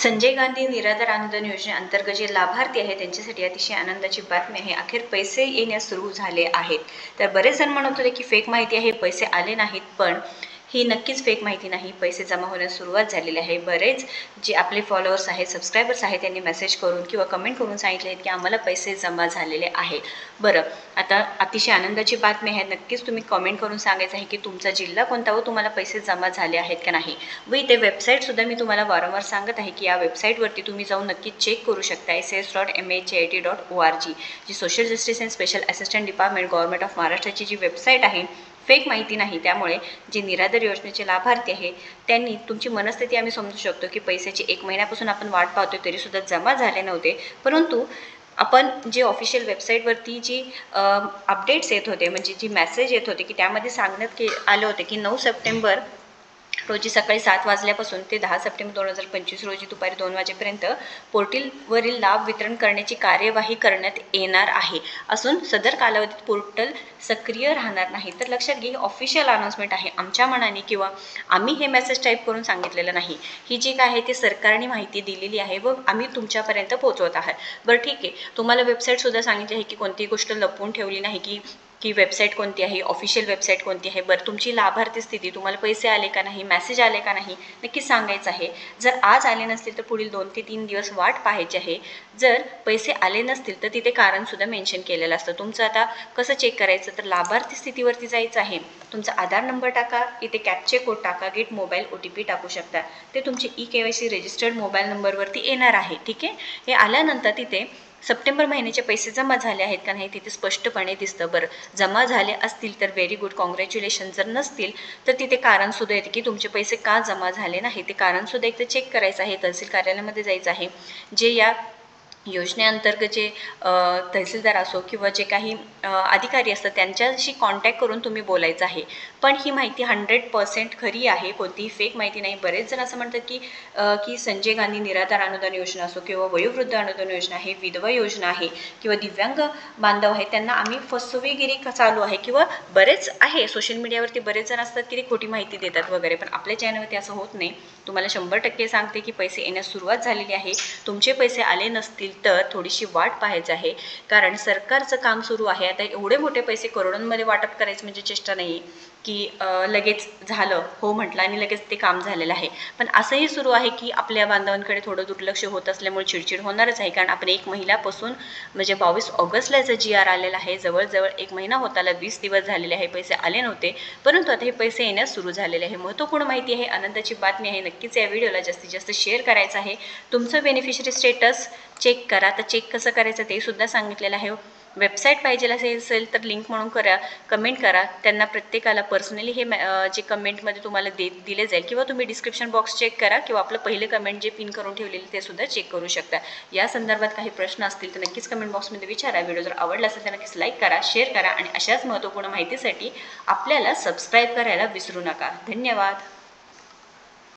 संजय गांधी निराधार अनुदान योजनेअंतर्गत जे लाभार्थी आहेत त्यांच्यासाठी अतिशय आनंदाची बातमी आहे। अखेर पैसे येण्यास सुरू झाले आहेत। तर बरेच जण म्हणत होते की फेक माहिती आहे, पैसे आले नाहीत, पण ही नक्कीच फेक माहिती नाही। पैसे जमा होण्यास सुरुवात झालेली आहे। बरेच जे आपले फॉलोअर्स आहेत, सबस्क्रायबर्स आहेत, त्यांनी मेसेज करून किंवा कमेंट करून सांगितले आहेत की आम्हाला पैसे जमा झालेले आहेत। बरं, आता अतिशय आनंदाची बातमी आहे। नक्कीच तुम्ही कमेंट करून सांगायचं आहे की तुमचा जिल्हा कोणता व तुम्हाला पैसे जमा झाले आहेत का नाही। व इथे वेबसाईटसुद्धा मी तुम्हाला वारंवार सांगत आहे की या वेबसाईटवरती तुम्ही जाऊन नक्कीच चेक करू शकता। ss.mhit.org जी social justice and special assistant department government of महाराष्ट्राची जी वेबसाईट आहे, फेक माहिती नाही। त्यामुळे जे निराधार योजनेचे लाभार्थी आहे त्यांनी तुमची मनस्थिती आम्ही समजू शकतो की पैशाची 1 महिन्यापासून आपण वाट पाहतोय तरीसुद्धा जमा झाले नव्हते। परंतु आपण जे ऑफिशियल वेबसाईटवरती जी अपडेट्स येत होते, म्हणजे जी मेसेज येत होते की त्यामध्ये सांगण्यात आले होते की 9 सप्टेंबर रोजी सकाळी 7 वाजल्यापासून ते 10 सप्टेंबर 2025 रोजी दुपारी 2 वाजेपर्यंत पोर्टलवरील लाभ वितरण करण्याची कार्यवाही करण्यात येणार आहे असून सदर कालावधीत पोर्टल सक्रिय राहणार नाही। तर लक्षात घ्या, ऑफिशियल अनाउन्समेंट आहे, आमच्या मनाने किंवा आम्ही हे मेसेज टाईप करून सांगितलेलं नाही। ही जी काय आहे ती सरकारने माहिती दिलेली आहे व आम्ही तुमच्यापर्यंत पोहोचवत आहात। बरं ठीक आहे, तुम्हाला वेबसाईटसुद्धा सांगितली आहे की कोणतीही गोष्ट लपवून ठेवली नाही की वेबसाईट कोणती आहे, ऑफिशियल वेबसाईट कोणती आहे। बरं, तुमची लाभार्थी स्थिती, तुम्हाला पैसे आले का नाही, मेसेज आले का नाही, नक्की सांगायचं आहे। जर आज आले नसतील तर पुढील 2 ते 3 दिवस वाट पाहायची आहे। जर पैसे आले नसतील तर तिथे कारणसुद्धा मेन्शन केलेलं असतं। तुमचं आता कसं चेक करायचं, तर लाभार्थी स्थितीवरती जायचं आहे, तुमचा आधार नंबर टाका, इथे कॅप्चे कोड टाका, गेट मोबाईल OTP टाकू शकता। ते तुमचे KYC रजिस्टर्ड मोबाईल नंबरवरती येणार आहे। ठीक आहे, हे आल्यानंतर तिथे सप्टेंबर महिन्याचे पैसे जमा झाले आहेत का नाही तिथे स्पष्टपणे दिसतं। बरं, जमा झाले असतील तर व्हेरी गुड, कॉंग्रॅच्युलेशन। जर नसतील तर तिथे कारणसुद्धा येते की तुमचे पैसे का जमा झाले नाही, ते कारणसुद्धा एकदा चेक करायचं आहे। तहसील कार्यालयामध्ये जायचं आहे, जे या योजनेअंतर्गत जे तहसीलदार असो किंवा जे काही अधिकारी असतात त्यांच्याशी कॉन्टॅक्ट करून तुम्ही बोलायचं आहे। पण ही माहिती 100% खरी आहे, कोणतीही फेक माहिती नाही। बरेच जण असं म्हणतात की संजय गांधी निराधार अनुदान योजना असो किंवा वयोवृद्ध अनुदान योजना आहे, विधवा योजना आहे किंवा दिव्यांग बांधव आहे, त्यांना आम्ही फसवेगिरी चालू आहे किंवा बरेच आहे सोशल मीडियावरती बरेच जण असतात की ते खोटी माहिती देतात वगैरे, पण आपल्या चॅनलवरती असं होत नाही। तुम्हाला 100% सांगते की पैसे येण्यास सुरुवात झालेली आहे। तुमचे पैसे आले नसतील तर थोडीशी वाट पाहायची आहे, कारण सरकारचं काम सुरू आहे। आता एवढे मोठे पैसे करोडोंमध्ये वाटप करायचं म्हणजे चेष्टा नाही की लगेच झालं, हो म्हटलं आणि लगेच ते काम झालेलं आहे। पण असंही सुरू आहे की आपल्या बांधवांकडे थोडं दुर्लक्ष होत असल्यामुळे चिडचिड होणारच आहे, कारण आपण 1 महिन्यापासून म्हणजे 22 ऑगस्टला याचा GR आलेला आहे, जवळजवळ 1 महिना होताला, 20 दिवस झालेले आहे, पैसे आले नव्हते, परंतु आता हे पैसे येण्यास सुरू झालेले आहे। महत्त्वपूर्ण माहिती आहे, आनंदाची बातमी आहे। नक्कीच या व्हिडिओला जास्तीत जास्त शेअर करायचं आहे। तुमचं बेनिफिशरी स्टेटस चेक करा, तर चेक कसं करायचं ते सुद्धा सांगितलेलं आहे। वेबसाईट पाहिजे असेल तर लिंक म्हणून कमेंट करा, त्यांना प्रत्येकाला पर्सनली हे जे कमेंटमध्ये तुम्हाला दिले जाईल, किंवा तुम्ही डिस्क्रिप्शन बॉक्स चेक करा किंवा आपलं पहिले कमेंट जे पिन करून ठेवलेले ते सुद्धा चेक करू शकता। या संदर्भात काही प्रश्न असतील तर नक्कीच कमेंट बॉक्समध्ये विचारा। व्हिडिओ जर आवडला असेल तर नक्कीच लाईक करा, शेअर करा आणि अशाच महत्त्वपूर्ण माहितीसाठी आपल्याला सबस्क्राईब करायला विसरू नका। धन्यवाद।